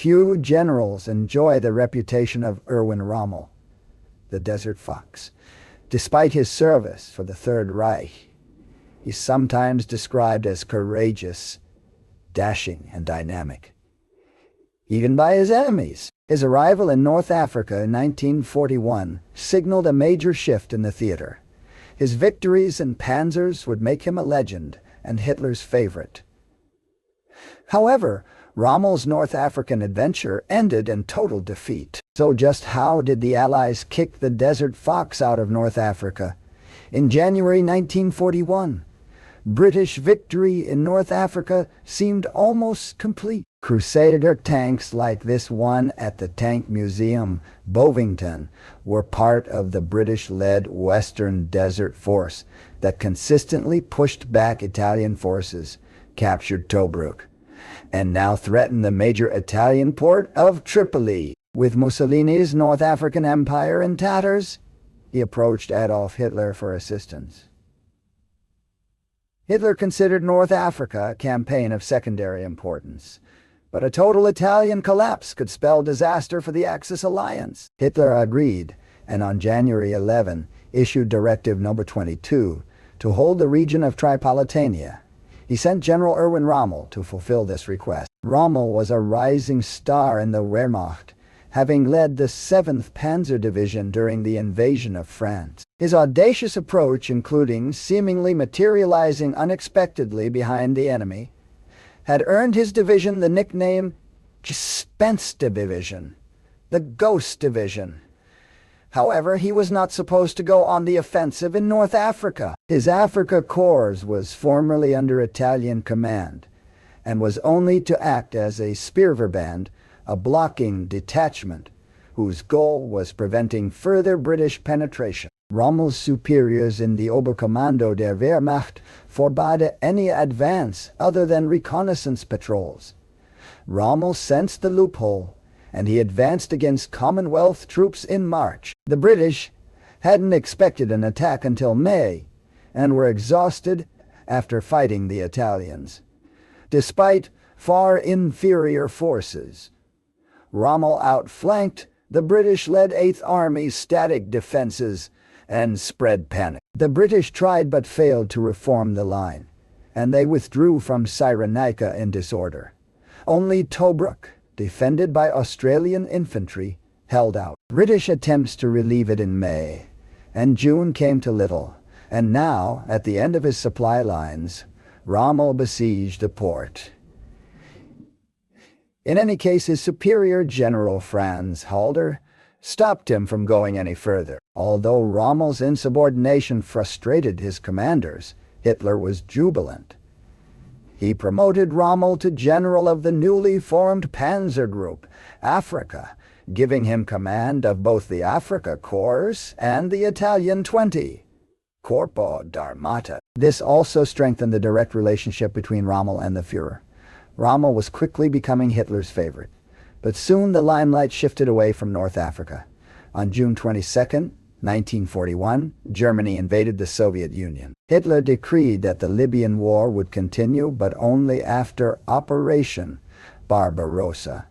Few generals enjoy the reputation of Erwin Rommel, the Desert Fox. Despite his service for the Third Reich, he's sometimes described as courageous, dashing, and dynamic, even by his enemies. His arrival in North Africa in 1941 signaled a major shift in the theater. His victories in panzers would make him a legend and Hitler's favorite. However, Rommel's North African adventure ended in total defeat. So just how did the Allies kick the Desert Fox out of North Africa? In January 1941, British victory in North Africa seemed almost complete. Crusader tanks like this one at the Tank Museum, Bovington, were part of the British-led Western Desert Force that consistently pushed back Italian forces, captured Tobruk, and now threatened the major Italian port of Tripoli. With Mussolini's North African Empire in tatters, he approached Adolf Hitler for assistance. Hitler considered North Africa a campaign of secondary importance, but a total Italian collapse could spell disaster for the Axis alliance. Hitler agreed, and on January 11 issued Directive No. 22 to hold the region of Tripolitania. He sent General Erwin Rommel to fulfill this request. Rommel was a rising star in the Wehrmacht, having led the 7th Panzer Division during the invasion of France. His audacious approach, including seemingly materializing unexpectedly behind the enemy, had earned his division the nickname Gespensterdivision, the Ghost Division. However, he was not supposed to go on the offensive in North Africa. His Africa Corps was formerly under Italian command and was only to act as a Speerverband, a blocking detachment whose goal was preventing further British penetration. Rommel's superiors in the Oberkommando der Wehrmacht forbade any advance other than reconnaissance patrols. Rommel sensed the loophole, and he advanced against Commonwealth troops in March. The British hadn't expected an attack until May, and were exhausted after fighting the Italians. Despite far inferior forces, Rommel outflanked the British-led 8th Army's static defenses and spread panic. The British tried but failed to reform the line, and they withdrew from Cyrenaica in disorder. Only Tobruk, defended by Australian infantry, held out. British attempts to relieve it in May and June came to little, and now, at the end of his supply lines, Rommel besieged the port. In any case, his superior General Franz Halder stopped him from going any further. Although Rommel's insubordination frustrated his commanders, Hitler was jubilant. He promoted Rommel to general of the newly formed Panzer Group, Africa, giving him command of both the Africa Corps and the Italian 20, Corpo d'Armata. This also strengthened the direct relationship between Rommel and the Führer. Rommel was quickly becoming Hitler's favorite, but soon the limelight shifted away from North Africa. On June 22, 1941, Germany invaded the Soviet Union. Hitler decreed that the Libyan War would continue, but only after Operation Barbarossa.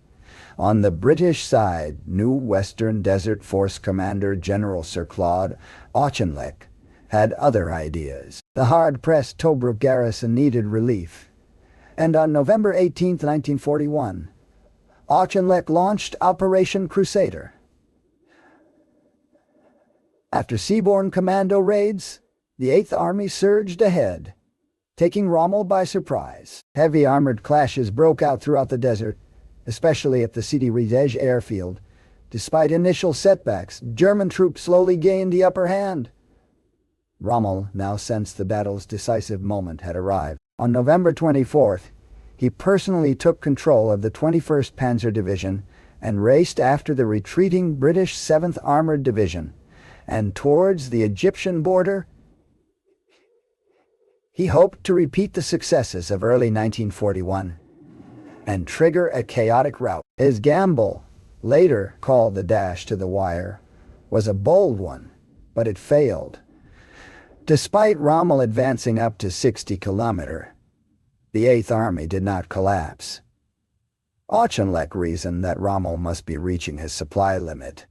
On the British side, new Western Desert Force Commander General Sir Claude Auchinleck had other ideas. The hard-pressed Tobruk garrison needed relief, and on November 18, 1941, Auchinleck launched Operation Crusader. After seaborne commando raids, the 8th Army surged ahead, taking Rommel by surprise. Heavy armored clashes broke out throughout the desert, especially at the Sidi Rezegh airfield. Despite initial setbacks, German troops slowly gained the upper hand. Rommel now sensed the battle's decisive moment had arrived. On November 24th, he personally took control of the 21st Panzer Division and raced after the retreating British 7th Armored Division, and towards the Egyptian border. He hoped to repeat the successes of early 1941 and trigger a chaotic rout. His gamble, later called the dash to the wire, was a bold one, but it failed. Despite Rommel advancing up to 60 kilometers, the 8th Army did not collapse. Auchinleck reasoned that Rommel must be reaching his supply limit.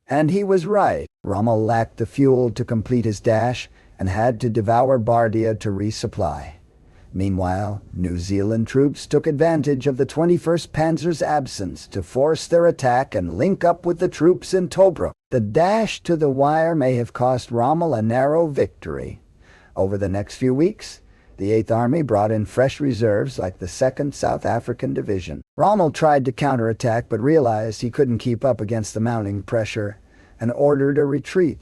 And he was right. Rommel lacked the fuel to complete his dash and had to devour Bardia to resupply. Meanwhile, New Zealand troops took advantage of the 21st Panzer's absence to force their attack and link up with the troops in Tobruk. The dash to the wire may have cost Rommel a narrow victory. Over the next few weeks, the 8th Army brought in fresh reserves like the 2nd South African Division. Rommel tried to counterattack but realized he couldn't keep up against the mounting pressure and ordered a retreat.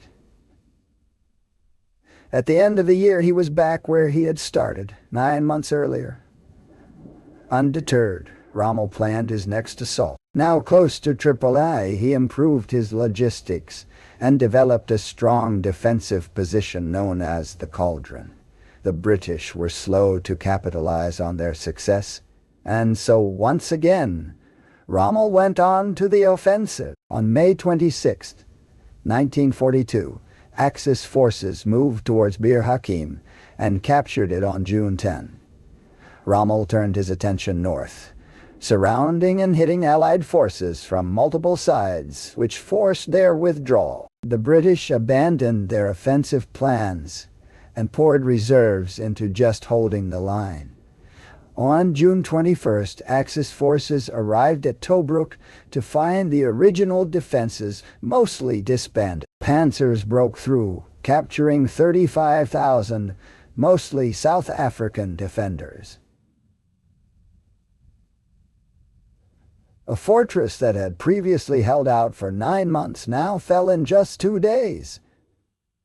At the end of the year, he was back where he had started 9 months earlier. Undeterred, Rommel planned his next assault. Now close to WWII, he improved his logistics and developed a strong defensive position known as the Cauldron. The British were slow to capitalize on their success, and so once again, Rommel went on to the offensive. On May 26, 1942, Axis forces moved towards Bir Hakeim and captured it on June 10. Rommel turned his attention north, surrounding and hitting Allied forces from multiple sides, which forced their withdrawal. The British abandoned their offensive plans and poured reserves into just holding the line. On June 21st, Axis forces arrived at Tobruk to find the original defenses mostly disbanded. Panzers broke through, capturing 35,000, mostly South African defenders. A fortress that had previously held out for 9 months now fell in just 2 days.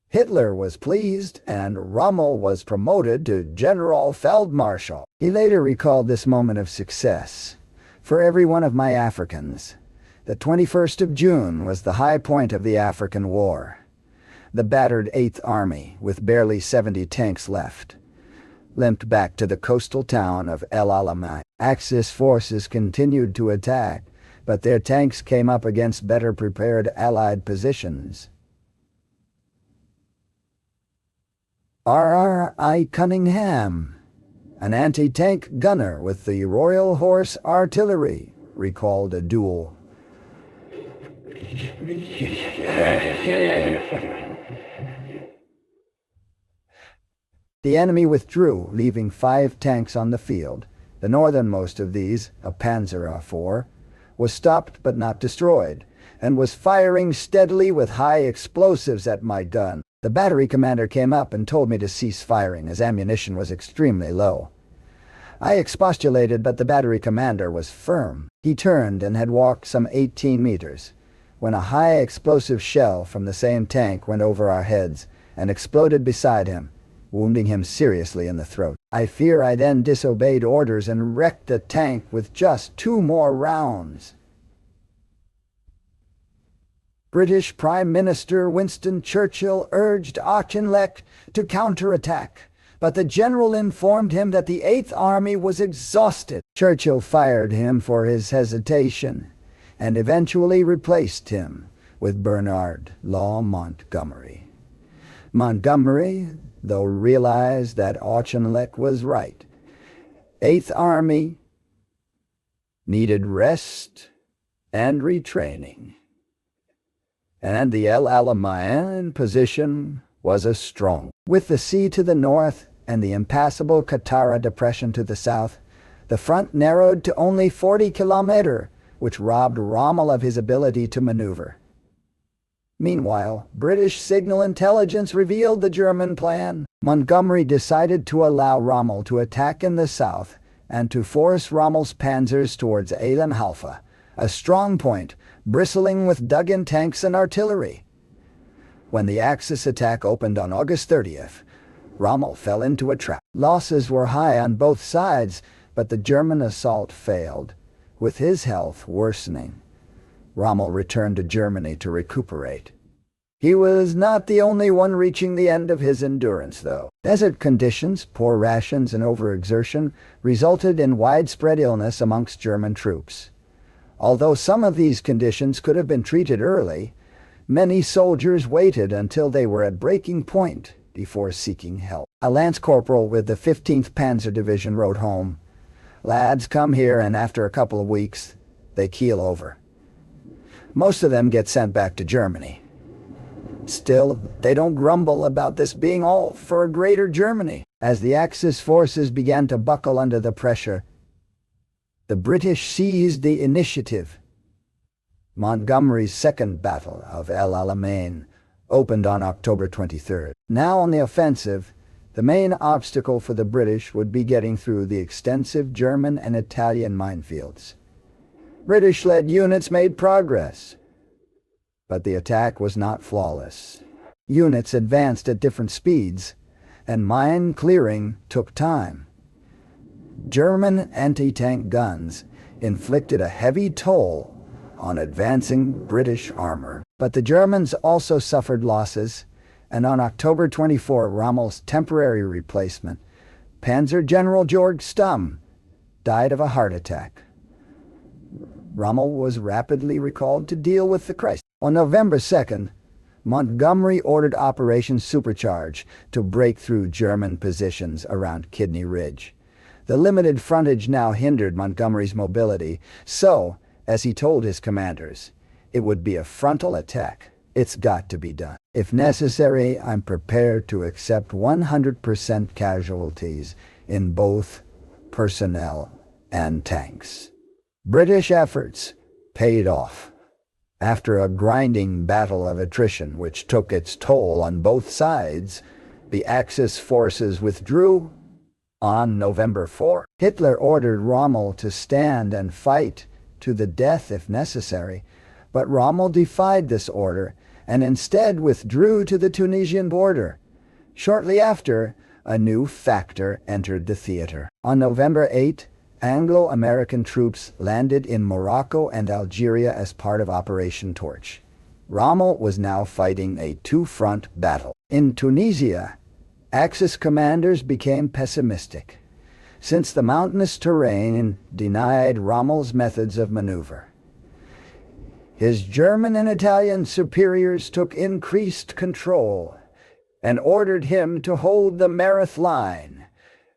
Hitler was pleased, and Rommel was promoted to General Feldmarschall. He later recalled this moment of success. For every one of my Africans, the 21st of June was the high point of the African War. The battered 8th Army, with barely 70 tanks left, limped back to the coastal town of El Alamein. Axis forces continued to attack, but their tanks came up against better prepared Allied positions. R.R.I. Cunningham, an anti-tank gunner with the Royal Horse Artillery, recalled a duel. The enemy withdrew, leaving 5 tanks on the field. The northernmost of these, a Panzer IV, was stopped but not destroyed, and was firing steadily with high explosives at my gun. The battery commander came up and told me to cease firing as ammunition was extremely low. I expostulated, but the battery commander was firm. He turned and had walked some 18 meters, when a high explosive shell from the same tank went over our heads and exploded beside him, wounding him seriously in the throat. I fear I then disobeyed orders and wrecked the tank with just 2 more rounds. British Prime Minister Winston Churchill urged Auchinleck to counterattack, but the general informed him that the 8th Army was exhausted. Churchill fired him for his hesitation and eventually replaced him with Bernard Law Montgomery. Montgomery, though, realized that Auchinleck was right. 8th Army needed rest and retraining, and the El Alamein position was a strong. With the sea to the north and the impassable Katara Depression to the south, the front narrowed to only 40 kilometers, which robbed Rommel of his ability to maneuver. Meanwhile, British signal intelligence revealed the German plan. Montgomery decided to allow Rommel to attack in the south and to force Rommel's panzers towards Ehlen-Halfa, a strong point bristling with dug-in tanks and artillery. When the Axis attack opened on August 30th, Rommel fell into a trap. Losses were high on both sides, but the German assault failed, with his health worsening. Rommel returned to Germany to recuperate. He was not the only one reaching the end of his endurance, though. Desert conditions, poor rations, and overexertion resulted in widespread illness amongst German troops. Although some of these conditions could have been treated early, many soldiers waited until they were at breaking point before seeking help. A lance corporal with the 15th Panzer Division wrote home, Lads come here and after a couple of weeks, they keel over. Most of them get sent back to Germany. Still, they don't grumble about this being all for a greater Germany. As the Axis forces began to buckle under the pressure, the British seized the initiative. Montgomery's second battle of El Alamein opened on October 23rd. Now on the offensive, the main obstacle for the British would be getting through the extensive German and Italian minefields. British-led units made progress, but the attack was not flawless. Units advanced at different speeds, and mine clearing took time. German anti-tank guns inflicted a heavy toll on advancing British armor. But the Germans also suffered losses, and on October 24, Rommel's temporary replacement, Panzer General Georg Stumm, died of a heart attack. Rommel was rapidly recalled to deal with the crisis. On November 2nd, Montgomery ordered Operation Supercharge to break through German positions around Kidney Ridge. The limited frontage now hindered Montgomery's mobility, so, as he told his commanders, it would be a frontal attack. It's got to be done. If necessary, I'm prepared to accept 100% casualties in both personnel and tanks. British efforts paid off. After a grinding battle of attrition which took its toll on both sides, the Axis forces withdrew. On November 4, Hitler ordered Rommel to stand and fight to the death if necessary, but Rommel defied this order and instead withdrew to the Tunisian border. Shortly after, a new factor entered the theater. On November 8, Anglo-American troops landed in Morocco and Algeria as part of Operation Torch. Rommel was now fighting a two-front battle. In Tunisia, Axis commanders became pessimistic, since the mountainous terrain denied Rommel's methods of maneuver. His German and Italian superiors took increased control and ordered him to hold the Mareth Line,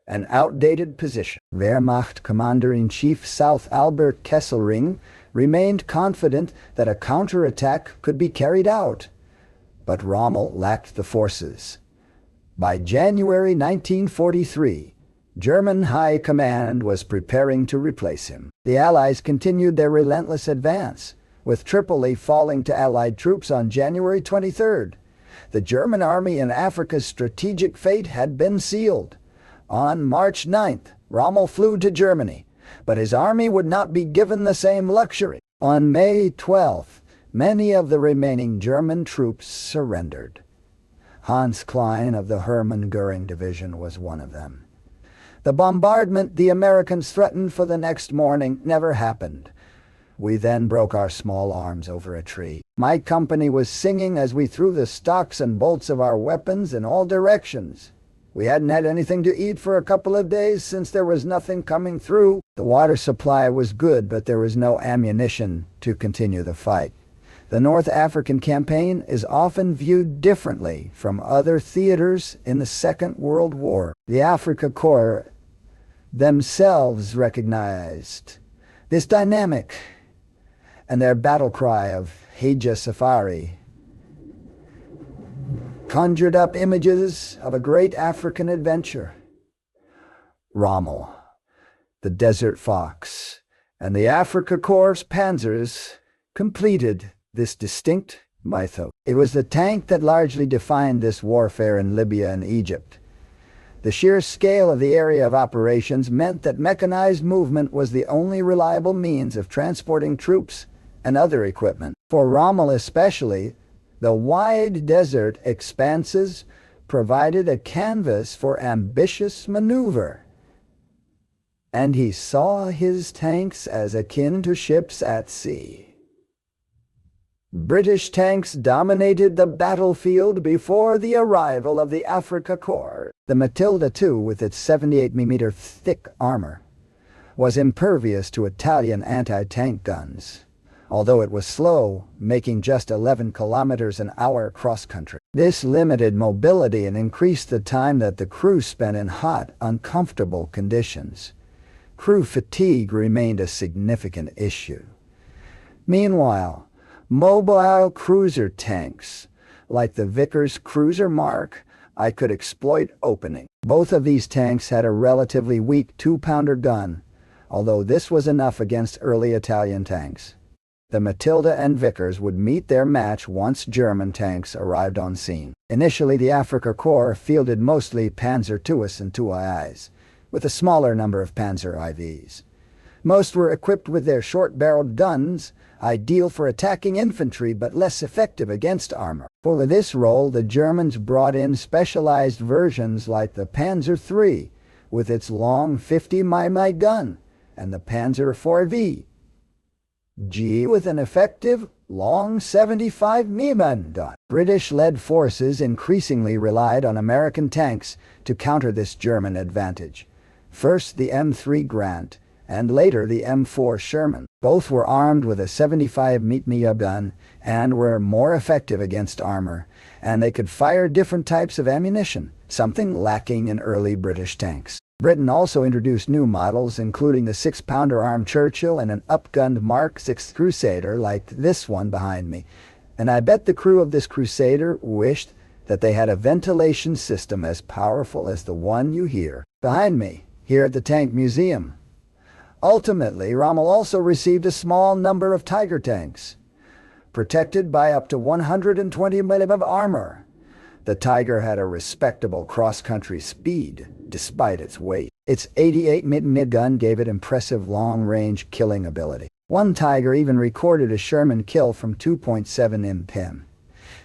an outdated position. Wehrmacht Commander-in-Chief South Albert Kesselring remained confident that a counterattack could be carried out, but Rommel lacked the forces. By January 1943, German High Command was preparing to replace him. The Allies continued their relentless advance, with Tripoli falling to Allied troops on January 23rd. The German army in Africa's strategic fate had been sealed. On March 9th, Rommel flew to Germany, but his army would not be given the same luxury. On May 12th, many of the remaining German troops surrendered. Hans Klein of the Hermann Göring Division was one of them. The bombardment the Americans threatened for the next morning never happened. We then broke our small arms over a tree. My company was singing as we threw the stocks and bolts of our weapons in all directions. We hadn't had anything to eat for a couple of days since there was nothing coming through. The water supply was good, but there was no ammunition to continue the fight. The North African campaign is often viewed differently from other theaters in the Second World War. The Afrika Korps themselves recognized this dynamic, and their battle cry of Haja Safari conjured up images of a great African adventure. Rommel, the Desert Fox, and the Afrika Korps panzers completed this distinct mythos. It was the tank that largely defined this warfare in Libya and Egypt. The sheer scale of the area of operations meant that mechanized movement was the only reliable means of transporting troops and other equipment. For Rommel especially, the wide desert expanses provided a canvas for ambitious maneuver, and he saw his tanks as akin to ships at sea. British tanks dominated the battlefield before the arrival of the Afrika Korps. The Matilda II, with its 78mm thick armor, was impervious to Italian anti-tank guns, although it was slow, making just 11 kilometers an hour cross-country. This limited mobility and increased the time that the crew spent in hot, uncomfortable conditions. Crew fatigue remained a significant issue. Meanwhile, mobile cruiser tanks, like the Vickers Cruiser Mark I could exploit opening. Both of these tanks had a relatively weak 2-pounder gun, although this was enough against early Italian tanks. The Matilda and Vickers would meet their match once German tanks arrived on scene. Initially, the Afrika Korps fielded mostly Panzer IIs and IIs, with a smaller number of Panzer IVs. Most were equipped with their short-barreled guns, ideal for attacking infantry but less effective against armor. For this role, the Germans brought in specialized versions like the Panzer III, with its long 50 mm gun, and the Panzer IV G with an effective, long 75 mm gun. British-led forces increasingly relied on American tanks to counter this German advantage. First the M3 Grant, and later the M4 Sherman. Both were armed with a 75 mm gun and were more effective against armor, and they could fire different types of ammunition, something lacking in early British tanks. Britain also introduced new models, including the 6-pounder armed Churchill and an upgunned Mark VI Crusader like this one behind me. And I bet the crew of this Crusader wished that they had a ventilation system as powerful as the one you hear behind me here at the Tank Museum. Ultimately, Rommel also received a small number of Tiger tanks, protected by up to 120 mm of armor. The Tiger had a respectable cross-country speed, despite its weight. Its 88 mm gun gave it impressive long-range killing ability. One Tiger even recorded a Sherman kill from 2.7 mpm.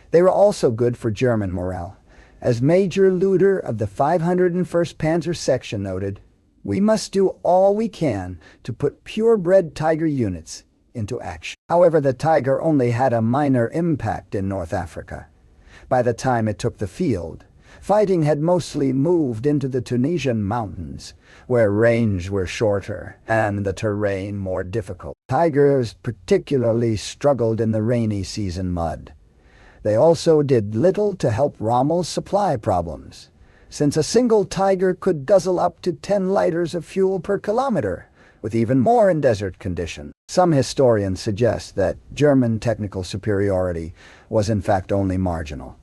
They were also good for German morale. As Major Luder of the 501st Panzer Section noted, "We must do all we can to put purebred Tiger units into action." However, the Tiger only had a minor impact in North Africa. By the time it took the field, fighting had mostly moved into the Tunisian mountains, where range were shorter and the terrain more difficult. Tigers particularly struggled in the rainy season mud. They also did little to help Rommel's supply problems, since a single Tiger could guzzle up to 10 liters of fuel per kilometer, with even more in desert conditions. Some historians suggest that German technical superiority was in fact only marginal.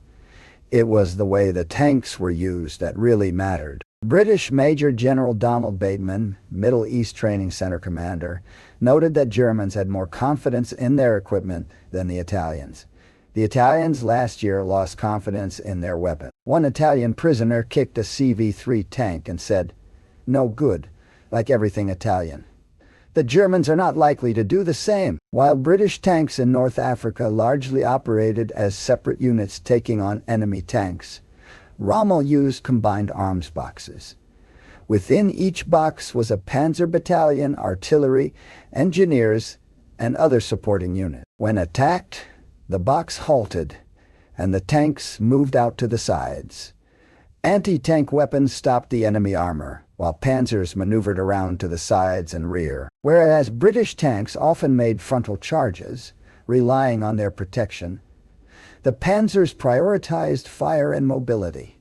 It was the way the tanks were used that really mattered. British Major General Donald Bateman, Middle East Training Center commander, noted that Germans had more confidence in their equipment than the Italians. The Italians last year lost confidence in their weapon. One Italian prisoner kicked a CV-3 tank and said, "No good, like everything Italian." The Germans are not likely to do the same. While British tanks in North Africa largely operated as separate units taking on enemy tanks, Rommel used combined arms boxes. Within each box was a panzer battalion, artillery, engineers, and other supporting units. When attacked, the box halted, and the tanks moved out to the sides. Anti-tank weapons stopped the enemy armor, while panzers maneuvered around to the sides and rear. Whereas British tanks often made frontal charges, relying on their protection, the panzers prioritized fire and mobility.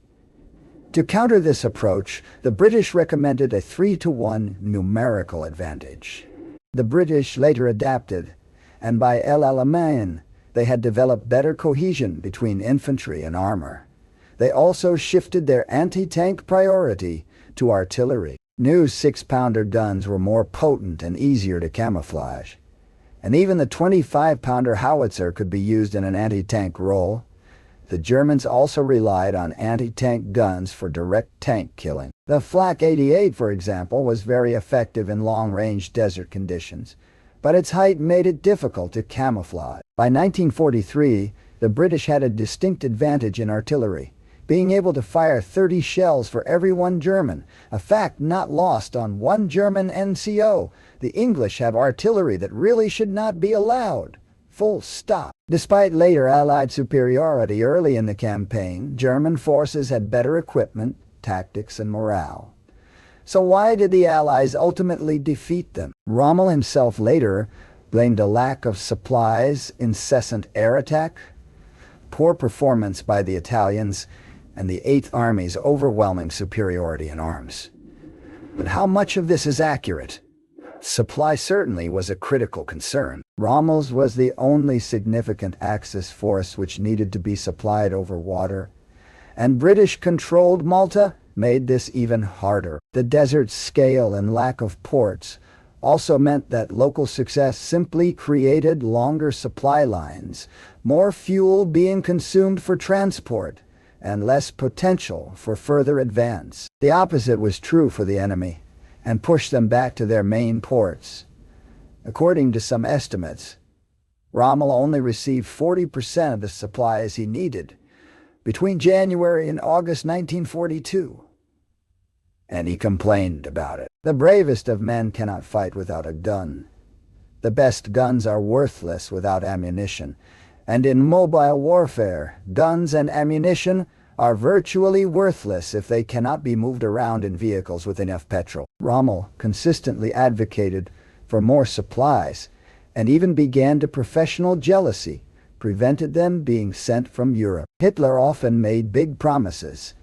To counter this approach, the British recommended a 3-to-1 numerical advantage. The British later adapted, and by El Alamein, they had developed better cohesion between infantry and armor. They also shifted their anti-tank priority to artillery. New 6-pounder guns were more potent and easier to camouflage, and even the 25-pounder howitzer could be used in an anti-tank role. The Germans also relied on anti-tank guns for direct tank killing. The Flak 88, for example, was very effective in long-range desert conditions, but its height made it difficult to camouflage. By 1943, the British had a distinct advantage in artillery, being able to fire 30 shells for every one German, a fact not lost on one German NCO. The English have artillery that really should not be allowed. Full stop. Despite later Allied superiority early in the campaign, German forces had better equipment, tactics, and morale. So why did the Allies ultimately defeat them? Rommel himself later blamed a lack of supplies, incessant air attack, poor performance by the Italians, and the Eighth Army's overwhelming superiority in arms. But how much of this is accurate? Supply certainly was a critical concern. Rommel's was the only significant Axis force which needed to be supplied over water, and British-controlled Malta made this even harder. The desert scale and lack of ports also meant that local success simply created longer supply lines, more fuel being consumed for transport, and less potential for further advance. The opposite was true for the enemy, and pushed them back to their main ports. According to some estimates, Rommel only received 40% of the supplies he needed between January and August 1942. And he complained about it. The bravest of men cannot fight without a gun. The best guns are worthless without ammunition. And in mobile warfare, guns and ammunition are virtually worthless if they cannot be moved around in vehicles with enough petrol. Rommel consistently advocated for more supplies, and even began to professional jealousy, prevented them being sent from Europe. Hitler often made big promises,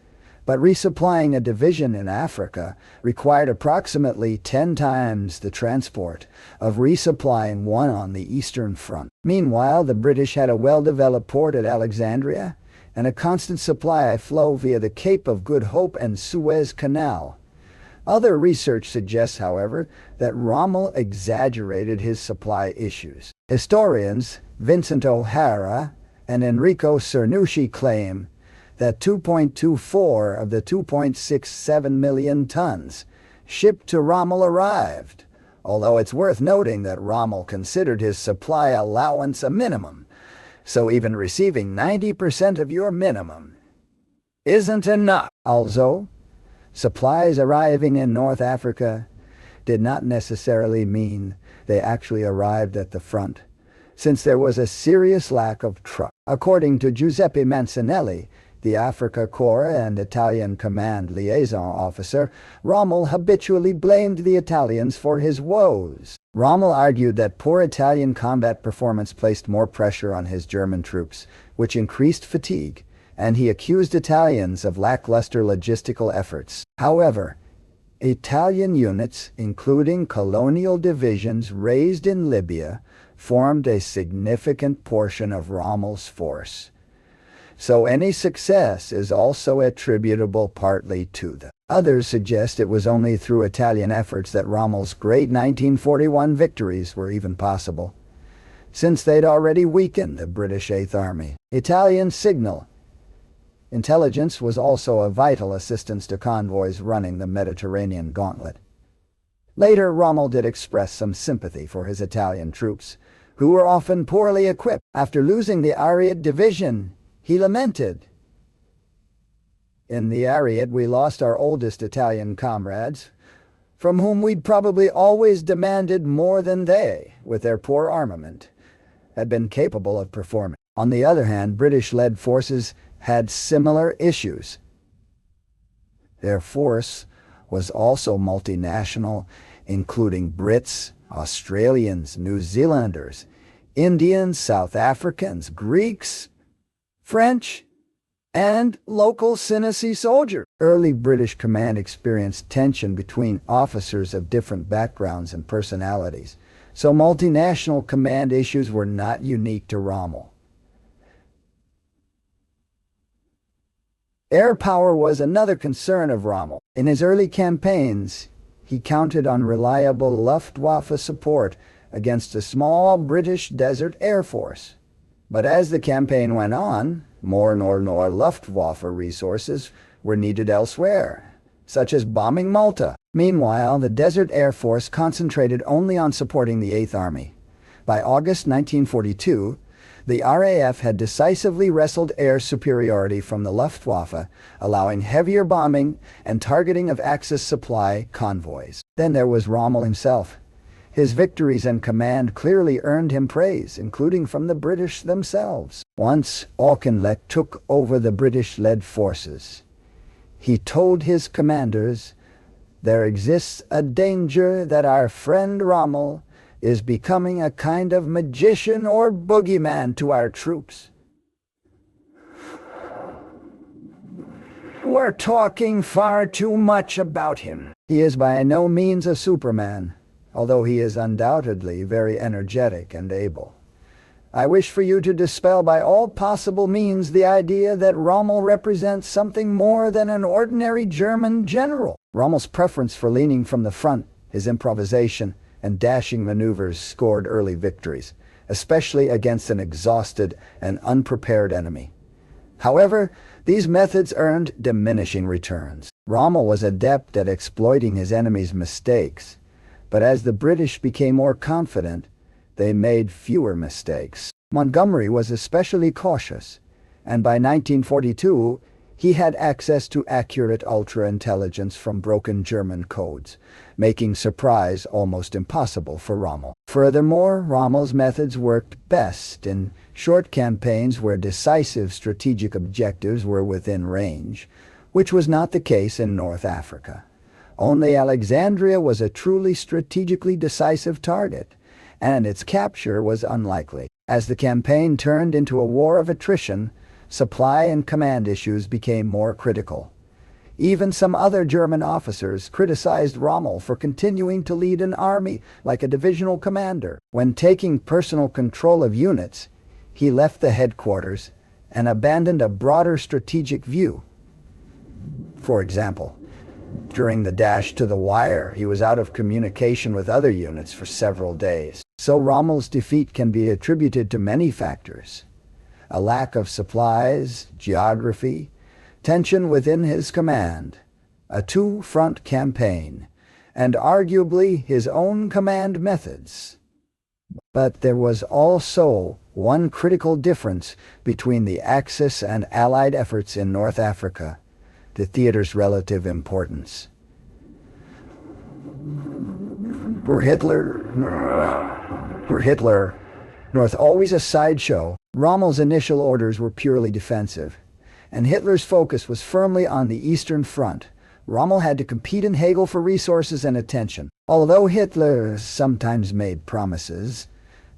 but resupplying a division in Africa required approximately 10 times the transport of resupplying one on the Eastern Front. Meanwhile, the British had a well-developed port at Alexandria, and a constant supply flow via the Cape of Good Hope and Suez Canal. Other research suggests, however, that Rommel exaggerated his supply issues. Historians Vincent O'Hara and Enrico Cernucci claim that 2.24 of the 2.67 million tons shipped to Rommel arrived, although it's worth noting that Rommel considered his supply allowance a minimum. So even receiving 90% of your minimum isn't enough. Also, supplies arriving in North Africa did not necessarily mean they actually arrived at the front, since there was a serious lack of trucks. According to Giuseppe Mancinelli, the Africa Corps and Italian Command liaison officer, Rommel habitually blamed the Italians for his woes. Rommel argued that poor Italian combat performance placed more pressure on his German troops, which increased fatigue, and he accused Italians of lackluster logistical efforts. However, Italian units, including colonial divisions raised in Libya, formed a significant portion of Rommel's force. So any success is also attributable partly to them. Others suggest it was only through Italian efforts that Rommel's great 1941 victories were even possible, since they'd already weakened the British Eighth Army. Italian signal intelligence was also a vital assistance to convoys running the Mediterranean gauntlet. Later, Rommel did express some sympathy for his Italian troops, who were often poorly equipped. After losing the Ariete Division, he lamented, "In the Ariete we lost our oldest Italian comrades, from whom we'd probably always demanded more than they, with their poor armament, had been capable of performing." On the other hand, British-led forces had similar issues. Their force was also multinational, including Brits, Australians, New Zealanders, Indians, South Africans, Greeks, French, and local Senesi soldiers. Early British command experienced tension between officers of different backgrounds and personalities, so multinational command issues were not unique to Rommel. Air power was another concern of Rommel. In his early campaigns, he counted on reliable Luftwaffe support against a small British desert air force. But as the campaign went on, more Luftwaffe resources were needed elsewhere, such as bombing Malta. Meanwhile, the Desert Air Force concentrated only on supporting the Eighth Army. By August 1942, the RAF had decisively wrestled air superiority from the Luftwaffe, allowing heavier bombing and targeting of Axis supply convoys. Then there was Rommel himself. His victories and command clearly earned him praise, including from the British themselves. Once Auchinleck took over the British-led forces, he told his commanders, "There exists a danger that our friend Rommel is becoming a kind of magician or boogeyman to our troops." We're talking far too much about him. He is by no means a Superman, although he is undoubtedly very energetic and able. I wish for you to dispel by all possible means the idea that Rommel represents something more than an ordinary German general. Rommel's preference for leaning from the front, his improvisation, and dashing maneuvers scored early victories, especially against an exhausted and unprepared enemy. However, these methods earned diminishing returns. Rommel was adept at exploiting his enemy's mistakes, but as the British became more confident, they made fewer mistakes. Montgomery was especially cautious, and by 1942, he had access to accurate ultra-intelligence from broken German codes, making surprise almost impossible for Rommel. Furthermore, Rommel's methods worked best in short campaigns where decisive strategic objectives were within range, which was not the case in North Africa. Only Alexandria was a truly strategically decisive target, and its capture was unlikely. As the campaign turned into a war of attrition, supply and command issues became more critical. Even some other German officers criticized Rommel for continuing to lead an army like a divisional commander. When taking personal control of units, he left the headquarters and abandoned a broader strategic view. For example, during the dash to the wire, he was out of communication with other units for several days. So Rommel's defeat can be attributed to many factors: a lack of supplies, geography, tension within his command, a two-front campaign, and arguably his own command methods. But there was also one critical difference between the Axis and Allied efforts in North Africa: the theater's relative importance. For Hitler, North always a sideshow. Rommel's initial orders were purely defensive, and Hitler's focus was firmly on the Eastern Front. Rommel had to compete and haggle for resources and attention. Although Hitler sometimes made promises,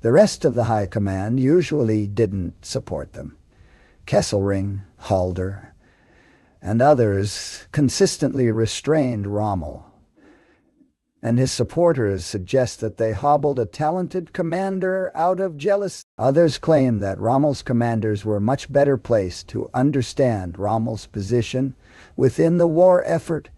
the rest of the High Command usually didn't support them. Kesselring, Halder, and others consistently restrained Rommel, and his supporters suggest that they hobbled a talented commander out of jealousy. Others claim that Rommel's commanders were much better placed to understand Rommel's position within the war effort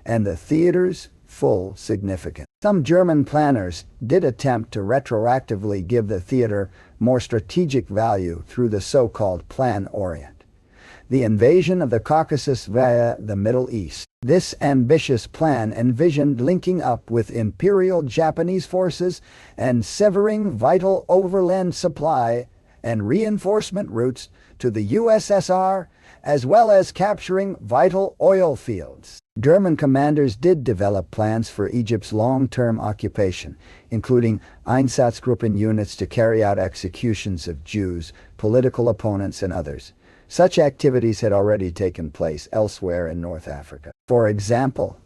and the theater's full significance. Some German planners did attempt to retroactively give the theater more strategic value through the so-called Plan Orient, the invasion of the Caucasus via the Middle East. This ambitious plan envisioned linking up with Imperial Japanese forces and severing vital overland supply and reinforcement routes to the USSR, as well as capturing vital oil fields. German commanders did develop plans for Egypt's long-term occupation, including Einsatzgruppen units to carry out executions of Jews, political opponents, and others. Such activities had already taken place elsewhere in North Africa. For example,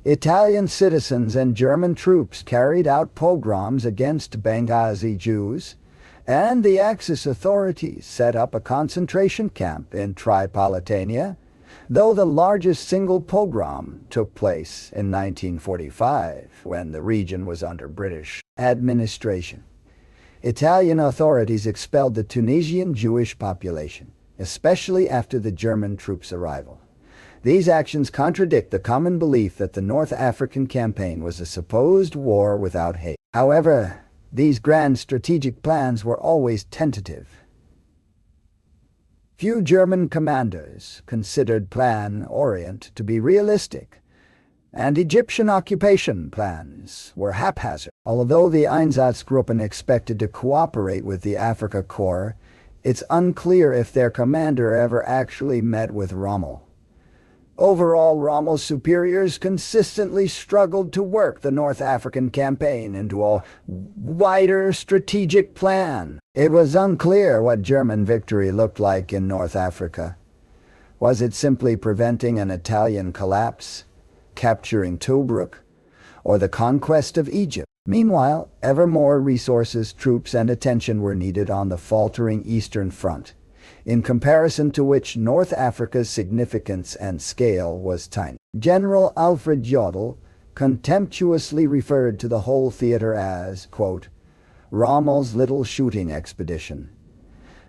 Italian citizens and German troops carried out pogroms against Benghazi Jews, and the Axis authorities set up a concentration camp in Tripolitania, though the largest single pogrom took place in 1945, when the region was under British administration. Italian authorities expelled the Tunisian Jewish population, especially after the German troops' arrival. These actions contradict the common belief that the North African campaign was a supposed war without hate. However, these grand strategic plans were always tentative. Few German commanders considered Plan Orient to be realistic, and Egyptian occupation plans were haphazard. Although the Einsatzgruppen expected to cooperate with the Afrika Korps, it's unclear if their commander ever actually met with Rommel. Overall, Rommel's superiors consistently struggled to work the North African campaign into a wider strategic plan. It was unclear what German victory looked like in North Africa. Was it simply preventing an Italian collapse, capturing Tobruk, or the conquest of Egypt? Meanwhile, ever more resources, troops, and attention were needed on the faltering Eastern Front. in comparison to which North Africa's significance and scale was tiny. General Alfred Jodl contemptuously referred to the whole theater as, quote, Rommel's little shooting expedition.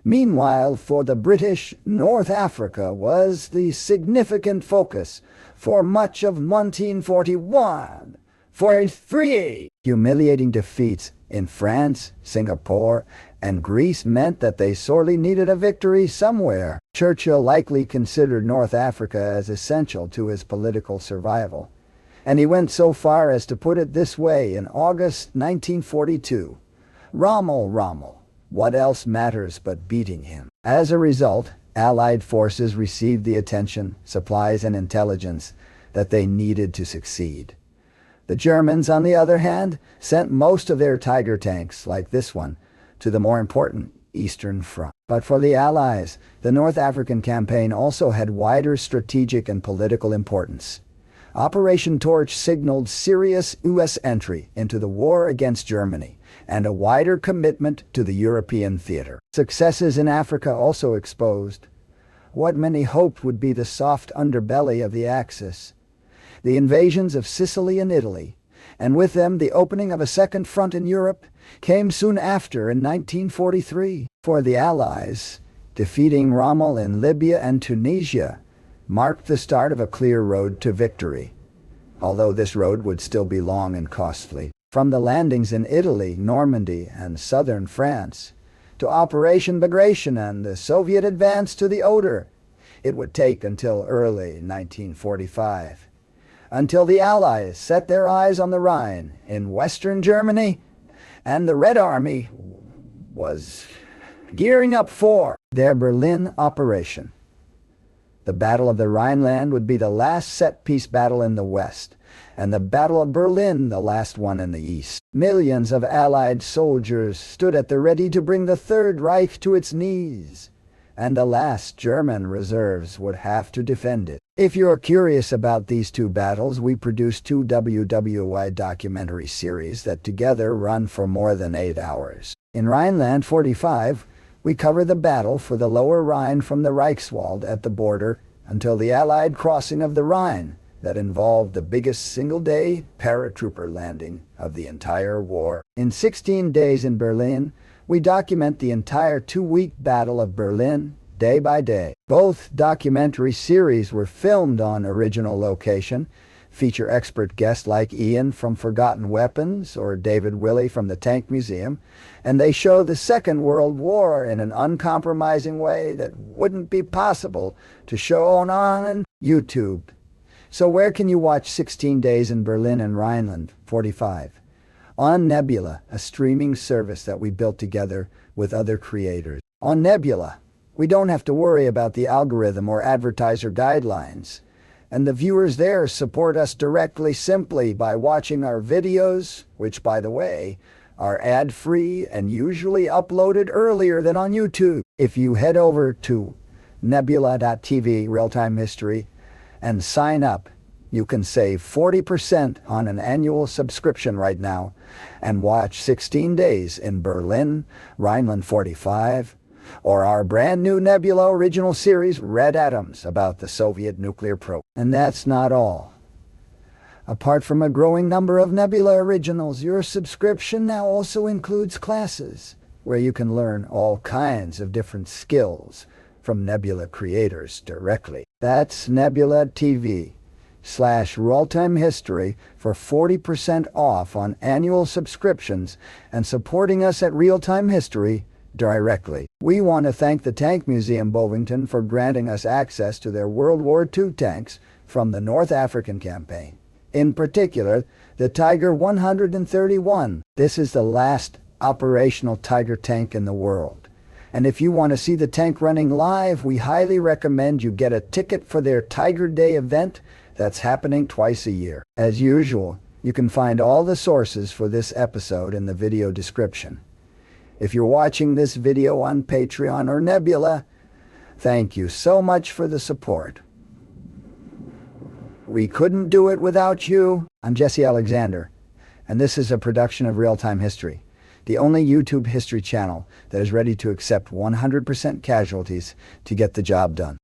Meanwhile, for the British, North Africa was the significant focus for much of 1941. 43 humiliating defeats in France, Singapore, and Greece meant that they sorely needed a victory somewhere. Churchill likely considered North Africa as essential to his political survival, and he went so far as to put it this way in August 1942, Rommel, what else matters but beating him? As a result, Allied forces received the attention, supplies, and intelligence that they needed to succeed. The Germans, on the other hand, sent most of their Tiger tanks, like this one, to the more important Eastern Front. But for the Allies, the North African campaign also had wider strategic and political importance. Operation Torch signaled serious U.S. entry into the war against Germany and a wider commitment to the European theater. Successes in Africa also exposed what many hoped would be the soft underbelly of the Axis. The invasions of Sicily and Italy, and with them the opening of a second front in Europe, came soon after in 1943. For the Allies, defeating Rommel in Libya and Tunisia marked the start of a clear road to victory, although this road would still be long and costly. From the landings in Italy, Normandy, and southern France, to Operation Bagration and the Soviet advance to the Oder, it would take until early 1945. Until the Allies set their eyes on the Rhine in Western Germany, and the Red Army was gearing up for their Berlin operation. The Battle of the Rhineland would be the last set-piece battle in the West, and the Battle of Berlin the last one in the East. Millions of Allied soldiers stood at the ready to bring the Third Reich to its knees, and the last German reserves would have to defend it. If you're curious about these two battles, we produced two WWII documentary series that together run for more than 8 hours. In Rhineland 45, we cover the battle for the Lower Rhine from the Reichswald at the border until the Allied crossing of the Rhine that involved the biggest single-day paratrooper landing of the entire war. In 16 Days in Berlin, we document the entire 2-week Battle of Berlin, day by day. Both documentary series were filmed on original location, feature expert guests like Ian from Forgotten Weapons or David Willey from the Tank Museum, and they show the Second World War in an uncompromising way that wouldn't be possible to show on YouTube. So where can you watch 16 Days in Berlin and Rhineland 45? On Nebula, a streaming service that we built together with other creators. On Nebula, we don't have to worry about the algorithm or advertiser guidelines, and the viewers there support us directly simply by watching our videos, which, by the way, are ad-free and usually uploaded earlier than on YouTube. If you head over to nebula.tv real-time history and sign up, you can save 40% on an annual subscription right now and watch 16 Days in Berlin, Rhineland 45, or our brand new Nebula original series, Red Atoms, about the Soviet nuclear program. And that's not all. Apart from a growing number of Nebula originals, your subscription now also includes classes where you can learn all kinds of different skills from Nebula creators directly. That's Nebula TV/Realtime History for 40% off on annual subscriptions and supporting us at Realtime History directly. We want to thank the Tank Museum Bovington for granting us access to their World War II tanks from the North African campaign. In particular, the Tiger 131. This is the last operational Tiger tank in the world. And if you want to see the tank running live, we highly recommend you get a ticket for their Tiger Day event that's happening twice a year. As usual, you can find all the sources for this episode in the video description. If you're watching this video on Patreon or Nebula, thank you so much for the support. We couldn't do it without you. I'm Jesse Alexander, and this is a production of Real-Time History. the only YouTube history channel that is ready to accept 100% casualties to get the job done.